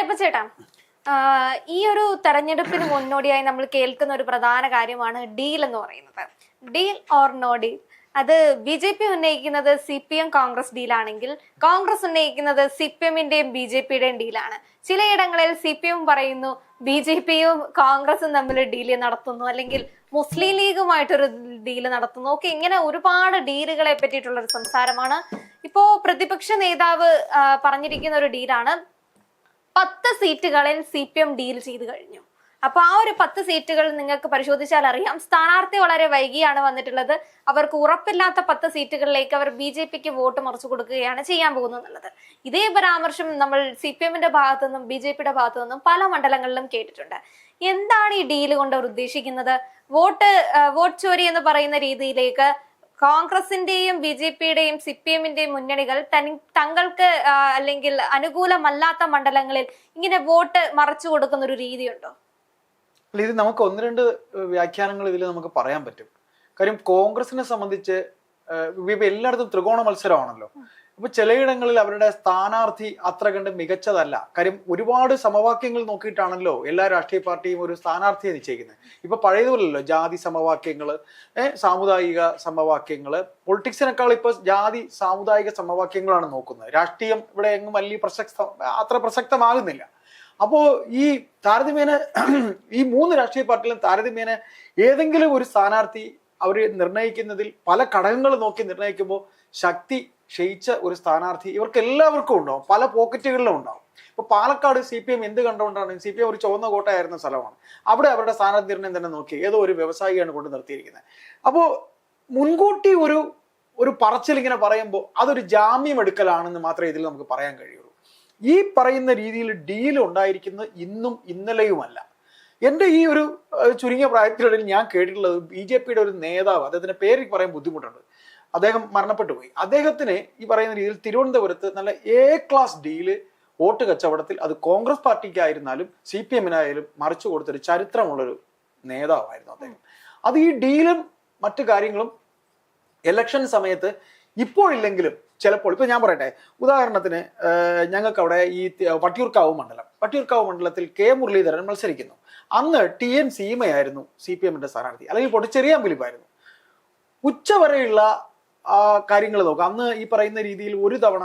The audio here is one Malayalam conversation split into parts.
സായിപ്പ് ചേട്ടാ, ഈ ഒരു തെരഞ്ഞെടുപ്പിന് മുന്നോടിയായി നമ്മൾ കേൾക്കുന്ന ഒരു പ്രധാന കാര്യമാണ് ഡീൽ എന്ന് പറയുന്നത്. Deal or no deal. അത് BJP ഉന്നയിക്കുന്നത് CPM കോൺഗ്രസ് ഡീലാണെങ്കിൽ കോൺഗ്രസ് ഉന്നയിക്കുന്നത് CPM-ന്റെയും BJP-യുടെയും ഡീലാണ്. ചിലയിടങ്ങളിൽ CPM പറയുന്നു BJP-യും കോൺഗ്രസും തമ്മിൽ ഡീല് നടത്തുന്നു, അല്ലെങ്കിൽ മുസ്ലിം ലീഗുമായിട്ടൊരു ഡീല് നടത്തുന്നു. ഒക്കെ ഇങ്ങനെ ഒരുപാട് ഡീലുകളെ പറ്റിയിട്ടുള്ള ഒരു സംസാരമാണ്. ഇപ്പോ പ്രതിപക്ഷ നേതാവ് പറഞ്ഞിരിക്കുന്ന ഒരു ഡീലാണ് 10 സീറ്റുകളിൽ CPM ഡീൽ ചെയ്ത് കഴിഞ്ഞു. അപ്പൊ ആ ഒരു 10 സീറ്റുകൾ നിങ്ങൾക്ക് പരിശോധിച്ചാൽ അറിയാം, സ്ഥാനാർത്ഥി വളരെ വൈകിയാണ് വന്നിട്ടുള്ളത്. അവർക്ക് ഉറപ്പില്ലാത്ത 10 സീറ്റുകളിലേക്ക് അവർ BJP-ക്ക് വോട്ട് മറിച്ചു കൊടുക്കുകയാണ് ചെയ്യാൻ പോകുന്നത് എന്നുള്ളത്. ഇതേ പരാമർശം നമ്മൾ CPM-ന്റെ ഭാഗത്തു നിന്നും BJP-യുടെ ഭാഗത്തു നിന്നും പല മണ്ഡലങ്ങളിലും കേട്ടിട്ടുണ്ട്. എന്താണ് ഈ ഡീല് കൊണ്ട് അവർ ഉദ്ദേശിക്കുന്നത്? വോട്ട് ചോരി എന്ന് പറയുന്ന രീതിയിലേക്ക് കോൺഗ്രസിന്റെയും BJP-യുടെയും CPM-ന്റെയും മുന്നണികൾ തങ്ങൾക്ക് അല്ലെങ്കിൽ അനുകൂലമല്ലാത്ത മണ്ഡലങ്ങളിൽ ഇങ്ങനെ വോട്ട് മറച്ചു കൊടുക്കുന്ന ഒരു രീതിയുണ്ടോ? ഇത് നമുക്ക് ഒന്ന് രണ്ട് വ്യാഖ്യാനങ്ങൾ ഇതിൽ നമുക്ക് പറയാൻ പറ്റും. കാര്യം കോൺഗ്രസിനെ സംബന്ധിച്ച് എല്ലായിടത്തും ത്രികോണ മത്സരമാണല്ലോ. അപ്പൊ ചിലയിടങ്ങളിൽ അവരുടെ സ്ഥാനാർത്ഥി അത്ര കണ്ട് മികച്ചതല്ല. കാര്യം ഒരുപാട് സമവാക്യങ്ങൾ നോക്കിയിട്ടാണല്ലോ എല്ലാ രാഷ്ട്രീയ പാർട്ടിയും ഒരു സ്ഥാനാർത്ഥിയെ നിശ്ചയിക്കുന്നത്. ഇപ്പൊ പഴയതുപോലല്ലോ ജാതി സമവാക്യങ്ങള്, സാമുദായിക സമവാക്യങ്ങള്. പൊളിറ്റിക്സിനേക്കാൾ ഇപ്പൊ ജാതി സാമുദായിക സമവാക്യങ്ങളാണ് നോക്കുന്നത്. രാഷ്ട്രീയം ഇവിടെ എങ്ങും വലിയ അത്ര പ്രസക്തമാകുന്നില്ല. അപ്പോ ഈ താരതമ്യേന ഈ 3 രാഷ്ട്രീയ പാർട്ടികളും താരതമ്യേന ഏതെങ്കിലും ഒരു സ്ഥാനാർത്ഥി അവർ നിർണ്ണയിക്കുന്നതിൽ പല ഘടകങ്ങൾ നോക്കി നിർണ്ണയിക്കുമ്പോൾ ശക്തി ക്ഷയിച്ച ഒരു സ്ഥാനാർത്ഥി ഇവർക്ക് എല്ലാവർക്കും ഉണ്ടാവും, പല പോക്കറ്റുകളിലും ഉണ്ടാവും. ഇപ്പൊ പാലക്കാട് CPM എന്ത് കണ്ടുകൊണ്ടാണ്? CPM ഒരു ചുവന്ന കോട്ടയായിരുന്ന സ്ഥലമാണ്. അവിടെ അവരുടെ സ്ഥാനാർത്ഥി നിർണ്ണയം തന്നെ നോക്കി ഏതോ ഒരു വ്യവസായിയാണ് കൊണ്ട് നിർത്തിയിരിക്കുന്നത്. അപ്പോൾ മുൻകൂട്ടി ഒരു പറച്ചിൽ ഇങ്ങനെ പറയുമ്പോൾ അതൊരു ജാമ്യം എടുക്കലാണെന്ന് മാത്രമേ ഇതിൽ നമുക്ക് പറയാൻ കഴിയുള്ളൂ. ഈ പറയുന്ന രീതിയിൽ ഡീൽ ഉണ്ടായിരിക്കുന്നത് ഇന്നും ഇന്നലെയുമല്ല. എൻ്റെ ഈ ഒരു ചുരുങ്ങിയ പ്രായത്തിനിടയിൽ ഞാൻ കേട്ടിട്ടുള്ളത് BJP-യുടെ ഒരു നേതാവ്, അദ്ദേഹത്തിന്റെ പേര് പറയാൻ ബുദ്ധിമുട്ടുണ്ട്, അദ്ദേഹം മരണപ്പെട്ടു പോയി. അദ്ദേഹത്തിന് ഈ പറയുന്ന രീതിയിൽ തിരുവനന്തപുരത്ത് നല്ല A-ക്ലാസ് ഡീല് വോട്ട് കച്ചവടത്തിൽ, അത് കോൺഗ്രസ് പാർട്ടിക്കായിരുന്നാലും CPM-നായാലും മറിച്ചു കൊടുത്തൊരു ചരിത്രമുള്ളൊരു നേതാവായിരുന്നു അദ്ദേഹം. അത് ഈ ഡീലും മറ്റു കാര്യങ്ങളും ഇലക്ഷൻ സമയത്ത് ഇപ്പോഴില്ലെങ്കിലും ചിലപ്പോൾ, ഇപ്പൊ ഞാൻ പറയട്ടെ, ഉദാഹരണത്തിന് ഞങ്ങൾക്ക് അവിടെ ഈ വട്ടിയൂർക്കാവ് മണ്ഡലത്തിൽ K മുരളീധരൻ മത്സരിക്കുന്നു. അന്ന് TN സീമയായിരുന്നു CPM-ന്റെ സ്ഥാനാർത്ഥി, അല്ലെങ്കിൽ പൊട്ടിച്ചെറിയാൻ ഫിലിപ്പായിരുന്നു. ഉച്ചവരെയുള്ള കാര്യങ്ങൾ നോക്കാം. അന്ന് ഈ പറയുന്ന രീതിയിൽ ഒരു തവണ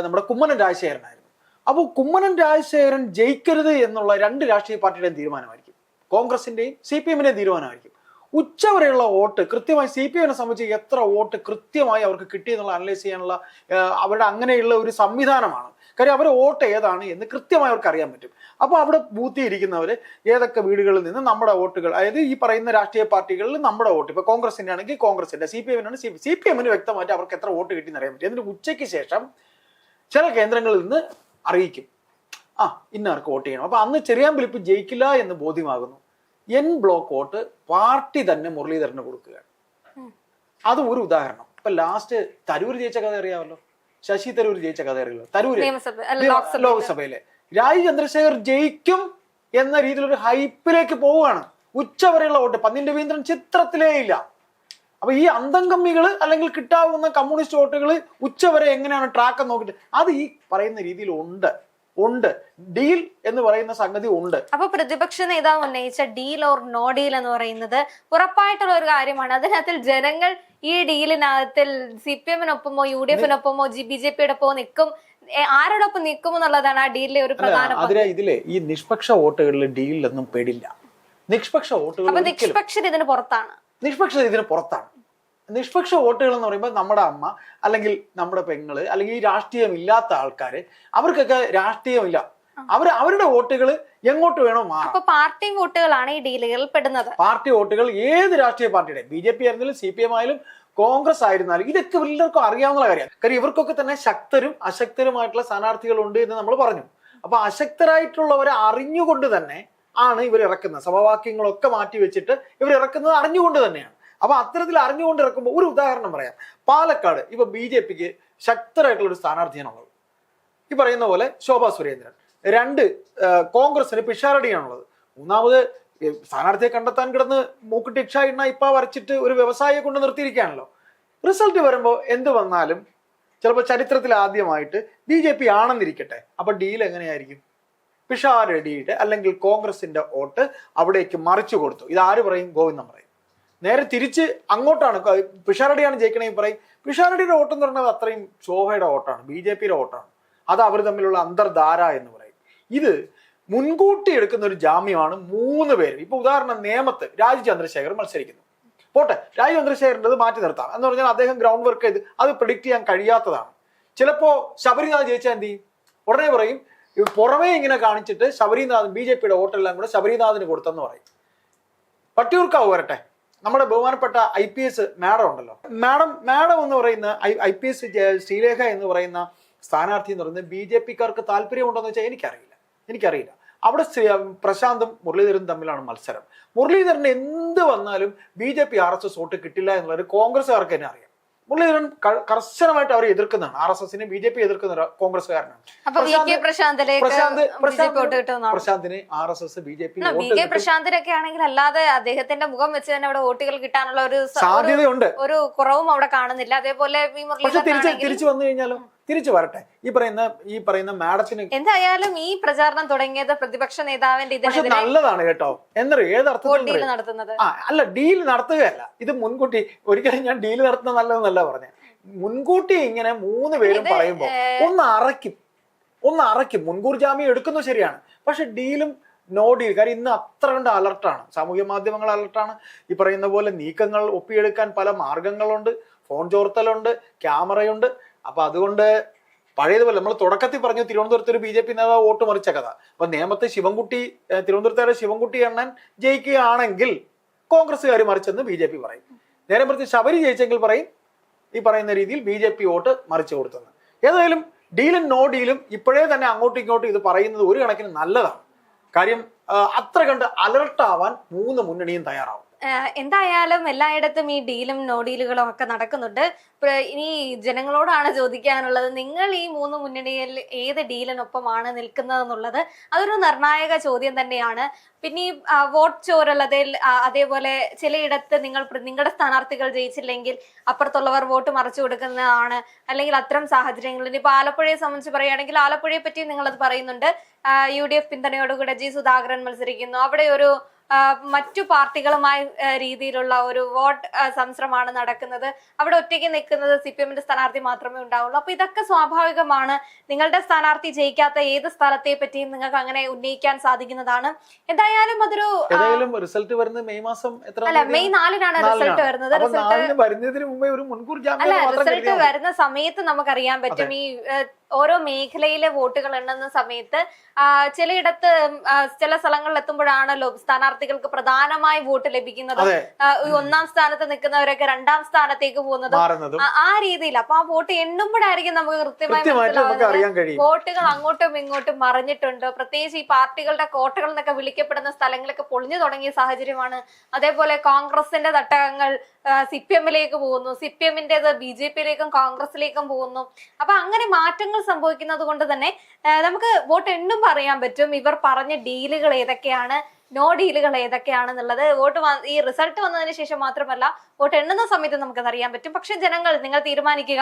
നമ്മുടെ കുമ്മനം രാജശേഖരനായിരുന്നു. അപ്പോൾ കുമ്മനം രാജശേഖരൻ ജയിക്കരുത് എന്നുള്ള 2 രാഷ്ട്രീയ പാർട്ടിയുടെയും തീരുമാനമായിരിക്കും, കോൺഗ്രസിന്റെയും CPM-ന്റെയും തീരുമാനമായിരിക്കും. ഉച്ചവരെയുള്ള വോട്ട് കൃത്യമായി CPM-നെ സംബന്ധിച്ച് എത്ര വോട്ട് കൃത്യമായി അവർക്ക് കിട്ടിയെന്നുള്ള അനലൈസ് ചെയ്യാനുള്ള അവരുടെ അങ്ങനെയുള്ള ഒരു സംവിധാനമാണ്. കാര്യം അവർ വോട്ട് ഏതാണ് എന്ന് കൃത്യമായി അവർക്ക് അറിയാൻ പറ്റും. അപ്പോൾ അവിടെ ബൂത്തിൽ ഇരിക്കുന്നവർ ഏതൊക്കെ വീടുകളിൽ നിന്ന് നമ്മുടെ വോട്ടുകൾ, അതായത് ഈ പറയുന്ന രാഷ്ട്രീയ പാർട്ടികളിൽ നമ്മുടെ വോട്ട്, ഇപ്പൊ കോൺഗ്രസിന്റെ ആണെങ്കിൽ കോൺഗ്രസിന്റെ, CPM-ന് വ്യക്തമായിട്ട് അവർക്ക് എത്ര വോട്ട് കിട്ടി എന്നറിയാൻ പറ്റും. എന്നിട്ട് ഉച്ചയ്ക്ക് ശേഷം ചില കേന്ദ്രങ്ങളിൽ നിന്ന് അറിയിക്കും, ഇന്നവർക്ക് വോട്ട് ചെയ്യണം. അപ്പൊ അന്ന് ചെറിയാൻ ഫിലിപ്പ് ജയിക്കില്ല എന്ന് ബോധ്യമാകുന്നു. N ബ്ലോക്ക് വോട്ട് പാർട്ടി തന്നെ മുരളീധരന് കൊടുക്കുകയാണ്. അത് ഒരു ഉദാഹരണം. ഇപ്പൊ ലാസ്റ്റ് തരൂർ ജയിച്ച കഥ അറിയാമല്ലോ, ശശി തരൂർ ജയിച്ച കഥ അറിയാമല്ലോ. തരൂര് ലോക്സഭയിലെ രാജ് ചന്ദ്രശേഖർ ജയിക്കും എന്ന രീതിയിലൊരു ഹൈപ്പിലേക്ക് പോവുകയാണ്. ഉച്ചവരെയുള്ള വോട്ട് പന്നിൻ രവീന്ദ്രൻ ചിത്രത്തിലേ ഇല്ല. അപ്പൊ ഈ അന്തംകമ്മികള് അല്ലെങ്കിൽ കിട്ടാവുന്ന കമ്മ്യൂണിസ്റ്റ് വോട്ടുകൾ ഉച്ചവരെ എങ്ങനെയാണ് ട്രാക്ക് നോക്കിയിട്ട് അത് ഈ പറയുന്ന രീതിയിൽ ഉണ്ട്. ഡീൽ എന്ന് പറയുന്ന സംഗതി ഉണ്ട്. അപ്പൊ പ്രതിപക്ഷ നേതാവ് ഉന്നയിച്ച ഡീൽ ഓർ നോ ഡീൽ എന്ന് പറയുന്നത് ഉറപ്പായിട്ടുള്ള ഒരു കാര്യമാണ്. അതിനകത്തിൽ ജനങ്ങൾ ഈ ഡീലിനകത്തിൽ CPM-നൊപ്പമോ UDF-നൊപ്പമോ BJP-യോടൊപ്പമോ നിൽക്കും, ആരോടൊപ്പം നിൽക്കും എന്നുള്ളതാണ് ആ ഡീലിലെ ഒരു പ്രധാന. ഇതിലെ ഈ നിഷ്പക്ഷ വോട്ടുകളിൽ ഡീലിലൊന്നും പെടില്ല. നിഷ്പക്ഷ വോട്ടുകൾ നിഷ്പക്ഷത ഇതിന് പുറത്താണ്. നിഷ്പക്ഷ വോട്ടുകൾ എന്ന് പറയുമ്പോൾ നമ്മുടെ അമ്മ, അല്ലെങ്കിൽ നമ്മുടെ പെങ്ങള്, അല്ലെങ്കിൽ ഈ രാഷ്ട്രീയം ഇല്ലാത്ത ആൾക്കാര്, അവർക്കൊക്കെ രാഷ്ട്രീയമില്ല, അവരുടെ വോട്ടുകൾ എങ്ങോട്ട് വേണോ മാറാം. പാർട്ടി വോട്ടുകളാണ് ഈ ഡീലുകളിൽ പെടുന്നത്. പാർട്ടി വോട്ടുകൾ ഏത് രാഷ്ട്രീയ പാർട്ടിയുടെ, BJP ആയിരുന്നാലും CPM ആയാലും കോൺഗ്രസ് ആയിരുന്നാലും, ഇതൊക്കെ എല്ലാവർക്കും അറിയാവുന്ന കാര്യമാണ്. കാര്യം ഇവർക്കൊക്കെ തന്നെ ശക്തരും അശക്തരുമായിട്ടുള്ള സ്ഥാനാർത്ഥികളുണ്ട് എന്ന് നമ്മൾ പറഞ്ഞു. അപ്പൊ അശക്തരായിട്ടുള്ളവരെ അറിഞ്ഞുകൊണ്ട് തന്നെ ആണ് ഇവർ ഇറക്കുന്നത്. സമവാക്യങ്ങളൊക്കെ മാറ്റി വെച്ചിട്ട് ഇവർ ഇറക്കുന്നത് അറിഞ്ഞുകൊണ്ട് തന്നെയാണ്. അപ്പൊ അത്തരത്തിൽ അറിഞ്ഞുകൊണ്ട് ഇറക്കുമ്പോൾ ഒരു ഉദാഹരണം പറയാം. പാലക്കാട് ഇപ്പൊ BJP-ക്ക് ശക്തരായിട്ടുള്ള ഒരു സ്ഥാനാർത്ഥിയാണുള്ളത്, ഈ പറയുന്ന പോലെ ശോഭാ സുരേന്ദ്രൻ. 2 കോൺഗ്രസിന് പിഷാരടിയാണുള്ളത്. 3ാമത് സ്ഥാനാർത്ഥിയെ കണ്ടെത്താൻ കിടന്ന് മൂക്കുട്ടി ഇക്ഷ ഇപ്പ വരച്ചിട്ട് ഒരു വ്യവസായിയെ കൊണ്ട് നിർത്തിയിരിക്കുകയാണല്ലോ. റിസൾട്ട് വരുമ്പോൾ എന്ത് വന്നാലും ചിലപ്പോൾ ചരിത്രത്തിൽ ആദ്യമായിട്ട് BJP ആണെന്നിരിക്കട്ടെ, അപ്പൊ ഡീൽ എങ്ങനെയായിരിക്കും? പിഷാരടിയുടെ അല്ലെങ്കിൽ കോൺഗ്രസിന്റെ വോട്ട് അവിടേക്ക് മറിച്ചു കൊടുത്തു. ഇത് ആര് പറയും? ഗോവിന്ദൻ പറയും. നേരെ തിരിച്ച് അങ്ങോട്ടാണ്, പിഷാരടിയാണ് ജയിക്കണമെങ്കിൽ പറയും പിഷാരടിയുടെ വോട്ട് എന്ന് പറയുന്നത് അത്രയും ശോഭയുടെ വോട്ടാണ്, BJPയുടെ വോട്ടാണ്, അത് അവർ തമ്മിലുള്ള അന്തർധാര എന്ന് പറയും. ഇത് മുൻകൂട്ടി എടുക്കുന്ന ഒരു ജാമ്യമാണ് 3 പേര്. ഇപ്പൊ ഉദാഹരണം നേമത്ത് രാജീവ് ചന്ദ്രശേഖർ മത്സരിക്കുന്നു. പോട്ടെ, രാജീവ് ചന്ദ്രശേഖരൻ്റെ മാറ്റി നിർത്താം എന്ന് പറഞ്ഞാൽ അദ്ദേഹം ഗ്രൗണ്ട് വർക്ക് ചെയ്ത് അത് പ്രിഡിക്റ്റ് ചെയ്യാൻ കഴിയാത്തതാണ്. ചിലപ്പോ ശബരിനാഥ് ജയിച്ചാൽ എന്ത് ചെയ്യും? ഉടനെ പറയും പുറമേ ഇങ്ങനെ കാണിച്ചിട്ട് ശബരിനാഥ് BJPയുടെ വോട്ടെല്ലാം കൂടെ ശബരിനാഥിന് കൊടുത്തെന്ന് പറയും. വട്ടിയൂർക്കാവ് വരട്ടെ, നമ്മുടെ ബഹുമാനപ്പെട്ട IPS മാഡം ഉണ്ടല്ലോ, മാഡം എന്ന് പറയുന്ന IPS ശ്രീലേഖ എന്ന് പറയുന്ന സ്ഥാനാർത്ഥി എന്ന് പറയുന്നത് BJPക്കാർക്ക് താല്പര്യമുണ്ടെന്ന് വെച്ചാൽ എനിക്കറിയില്ല. അവിടെ പ്രശാന്തും മുരളീധരനും തമ്മിലാണ് മത്സരം. മുരളീധരന് എന്ത് വന്നാലും BJP RSS വോട്ട് കിട്ടില്ല എന്നുള്ളത് കോൺഗ്രസ്സുകാർക്ക് തന്നെ അറിയാം. മുരളീധരൻ കർശനമായിട്ട് അവരെ എതിർക്കുന്നതാണ്, RSSനെ BJP എതിർക്കുന്ന കോൺഗ്രസ്സുകാരനാണ്. പ്രശാന്തിന് RSS BJP പ്രശാന്തിനൊക്കെ ആണെങ്കിൽ അല്ലാതെ അദ്ദേഹത്തിന്റെ മുഖം വെച്ച് തന്നെ അവിടെ വോട്ടുകൾ കിട്ടാനുള്ള ഒരു സാധ്യതയുണ്ട്, ഒരു കുറവും അവിടെ കാണുന്നില്ല. അതേപോലെ തിരിച്ചു വന്നു കഴിഞ്ഞാലും തിരിച്ചു വരട്ടെ. ഈ പറയുന്ന മാഡത്തിന് എന്തായാലും ഈ പ്രചാരണം തുടങ്ങിയത് പ്രതിപക്ഷ നേതാവിന്റെ പക്ഷെ നല്ലതാണ് കേട്ടോ. എന്നറിയോ ഏതർത്ഥത്തിൽ നടത്തുന്നത്? അല്ല, ഡീൽ നടത്തുകയല്ല, ഇത് മുൻകൂട്ടി. ഒരിക്കലും ഞാൻ ഡീൽ നടത്തുന്ന നല്ലതെന്നല്ല പറഞ്ഞ, മുൻകൂട്ടി ഇങ്ങനെ 3 പേരും പറയുമ്പോ ഒന്ന് അറയ്ക്കും. മുൻകൂർ ജാമ്യം എടുക്കുന്നത് ശരിയാണ്, പക്ഷെ ഡീലും നോ ഡീൽ. കാര്യം ഇന്ന് അത്ര കണ്ട് അലർട്ടാണ്, സാമൂഹ്യ മാധ്യമങ്ങൾ അലർട്ടാണ്. ഈ പറയുന്ന പോലെ നീക്കങ്ങൾ ഒപ്പിയെടുക്കാൻ പല മാർഗങ്ങളുണ്ട്, ഫോൺ ചോർത്തലുണ്ട്, ക്യാമറയുണ്ട്. അപ്പൊ അതുകൊണ്ട് പഴയതുപോലെ നമ്മൾ തുടക്കത്തിൽ പറഞ്ഞു തിരുവനന്തപുരത്ത് ഒരു BJP നേതാവ് വോട്ട് മറിച്ച കഥ. അപ്പൊ നേമത്തെ തിരുവനന്തപുരത്തെ ശിവൻകുട്ടി അണ്ണൻ ജയിക്കുകയാണെങ്കിൽ കോൺഗ്രസ്സുകാർ മറിച്ചെന്ന് BJP പറയും. നേരെ മറിച്ച് ശബരി ജയിച്ചെങ്കിൽ പറയും ഈ പറയുന്ന രീതിയിൽ BJP വോട്ട് മറിച്ചു കൊടുത്തെന്ന്. ഏതായാലും ഡീലും നോ ഡീലും ഇപ്പോഴേ തന്നെ അങ്ങോട്ടും ഇങ്ങോട്ടും ഇത് പറയുന്നത് ഒരു കണക്കിന് നല്ലതാണ്. കാര്യം അത്ര കണ്ട് അലർട്ടാവാൻ 3 മുന്നണിയും തയ്യാറാവും. എന്തായാലും എല്ലായിടത്തും ഈ ഡീലും നോ ഡീലുകളും ഒക്കെ നടക്കുന്നുണ്ട്. ഇനി ജനങ്ങളോടാണ് ചോദിക്കാനുള്ളത്, നിങ്ങൾ ഈ 3 മുന്നണിയിൽ ഏത് ഡീലിനൊപ്പമാണ് നിൽക്കുന്നതെന്നുള്ളത്. അതൊരു നിർണായക ചോദ്യം തന്നെയാണ്. പിന്നെ ഈ വോട്ട് ചോരൽ അതേപോലെ ചിലയിടത്ത് നിങ്ങളുടെ സ്ഥാനാർത്ഥികൾ ജയിച്ചില്ലെങ്കിൽ അപ്പുറത്തുള്ളവർ വോട്ട് മറിച്ചു കൊടുക്കുന്നതാണ്, അല്ലെങ്കിൽ അത്തരം സാഹചര്യങ്ങളിൽ ഇപ്പൊ ആലപ്പുഴയെ സംബന്ധിച്ച് പറയുകയാണെങ്കിൽ ആലപ്പുഴയെ പറ്റി നിങ്ങളത് പറയുന്നുണ്ട്. UDF പിന്തുണയോടുകൂടെ G സുധാകരൻ മത്സരിക്കുന്നു. അവിടെ ഒരു മറ്റു പാർട്ടികളുമായി രീതിയിലുള്ള ഒരു വോട്ട് സംശ്രമാണ് നടക്കുന്നത്. അവിടെ ഒറ്റയ്ക്ക് നിൽക്കുന്നത് CPMന്റെ സ്ഥാനാർത്ഥി മാത്രമേ ഉണ്ടാവുള്ളൂ. അപ്പൊ ഇതൊക്കെ സ്വാഭാവികമാണ്. നിങ്ങളുടെ സ്ഥാനാർത്ഥി ജയിക്കാത്ത ഏത് സ്ഥലത്തെ പറ്റിയും നിങ്ങൾക്ക് അങ്ങനെ ഉന്നയിക്കാൻ സാധിക്കുന്നതാണ്. എന്തായാലും അതൊരു റിസൾട്ട് വരുന്നത് മെയ് മാസം മെയ് 4-നാണ് റിസൾട്ട് വരുന്നത്. റിസൾട്ട് വരുന്ന സമയത്ത് നമുക്കറിയാൻ പറ്റും ഈ ഓരോ മേഖലയിലെ വോട്ടുകൾ എണ്ണുന്ന സമയത്ത് ചിലയിടത്ത് ചില സ്ഥലങ്ങളിൽ എത്തുമ്പോഴാണല്ലോ സ്ഥാനാർത്ഥികൾക്ക് പ്രധാനമായി വോട്ട് ലഭിക്കുന്നത്. 1-ാം സ്ഥാനത്ത് നിൽക്കുന്നവരൊക്കെ 2-ാം സ്ഥാനത്തേക്ക് പോകുന്നത് ആ രീതിയിൽ. അപ്പൊ ആ വോട്ട് എണ്ണുമ്പോഴായിരിക്കും നമുക്ക് കൃത്യമായി മനസ്സിലാവുന്നത് വോട്ടുകൾ അങ്ങോട്ടും ഇങ്ങോട്ടും മറിഞ്ഞിട്ടുണ്ട്. പ്രത്യേകിച്ച് ഈ പാർട്ടികളുടെ കോട്ടകൾ എന്നൊക്കെ വിളിക്കപ്പെടുന്ന സ്ഥലങ്ങളൊക്കെ പൊളിഞ്ഞു തുടങ്ങിയ സാഹചര്യമാണ്. അതേപോലെ കോൺഗ്രസിന്റെ തട്ടകങ്ങൾ CPMലേക്ക് പോകുന്നു, CPMന്റേത് BJPയിലേക്കും കോൺഗ്രസിലേക്കും പോകുന്നു. അപ്പൊ അങ്ങനെ മാറ്റങ്ങൾ സംഭവിക്കുന്നത് കൊണ്ട് തന്നെ നമുക്ക് വോട്ട് എണ്ണുമ്പോൾ അറിയാൻ പറ്റും ഇവർ പറഞ്ഞ ഡീലുകൾ ഏതൊക്കെയാണ്, നോ ഡീലുകൾ ഏതൊക്കെയാണെന്നുള്ളത്. ഈ റിസൾട്ട് വന്നതിന് ശേഷം മാത്രമല്ല, വോട്ട് എണ്ണുന്ന സമയത്ത് നമുക്കത് അറിയാൻ പറ്റും. പക്ഷെ നിങ്ങൾ തീരുമാനിക്കുക,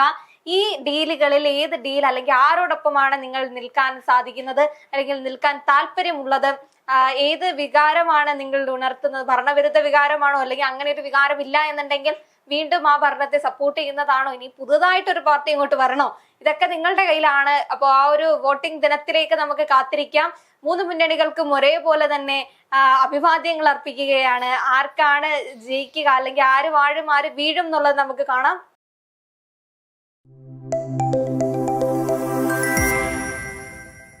ഈ ഡീലുകളിൽ ഏത് ഡീൽ അല്ലെങ്കിൽ ആരോടൊപ്പമാണ് നിങ്ങൾ നിൽക്കാൻ സാധിക്കുന്നത്, അല്ലെങ്കിൽ നിൽക്കാൻ താല്പര്യമുള്ളത്, ഏത് വികാരമാണ് നിങ്ങൾ ഉണർത്തുന്നത്? ഭരണവിരുദ്ധ വികാരമാണോ, അല്ലെങ്കിൽ അങ്ങനെ ഒരു വികാരം ഇല്ല എന്നുണ്ടെങ്കിൽ വീണ്ടും ആ ഭരണത്തെ സപ്പോർട്ട് ചെയ്യുന്നതാണോ, ഇനി പുതുതായിട്ടൊരു പാർട്ടി ഇങ്ങോട്ട് വരണോ? ഇതൊക്കെ നിങ്ങളുടെ കയ്യിലാണ്. അപ്പോൾ ആ ഒരു വോട്ടിംഗ് ദിനത്തിലേക്ക് നമുക്ക് കാത്തിരിക്കാം. 3 മുന്നണികൾക്കും ഒരേപോലെ തന്നെ അഭിവാദ്യങ്ങൾ അർപ്പിക്കുകയാണ്. ആർക്കാണ് ജയിക്കുക അല്ലെങ്കിൽ ആര് വാഴും ആര് വീഴും എന്നുള്ളത് നമുക്ക് കാണാം.